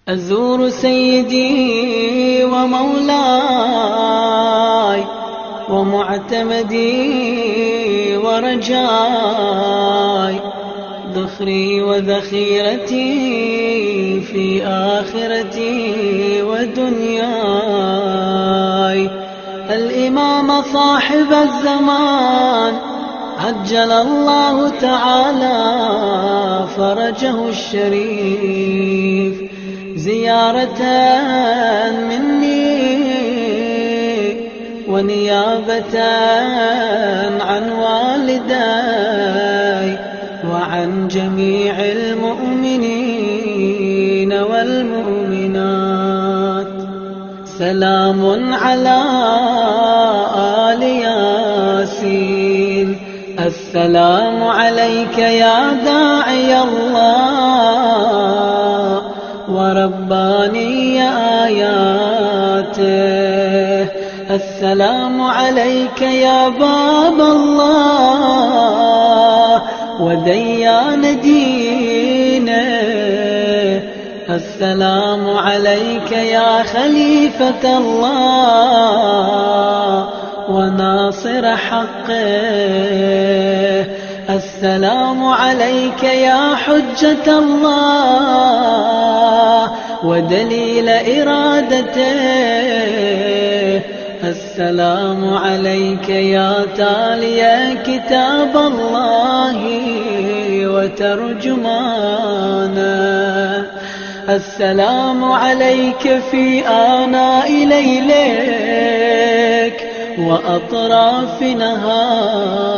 أزور سيدي ومولاي ومعتمدي ورجاي، ذخري وذخيرتي في آخرتي ودنياي، الإمام صاحب الزمان عجل الله تعالى فرجه الشريف، زيارة مني ونيابة عن والداي وعن جميع المؤمنين والمؤمنات. سلام على آل ياسين، السلام عليك يا داعي الله ورباني آياته، السلام عليك يا باب الله وديان دينه، السلام عليك يا خليفة الله وناصر حقه، السلام عليك يا حجة الله ودليل إرادته، السلام عليك يا تالي كتاب الله وترجمانه، السلام عليك في آناء ليلك وأطراف نهار.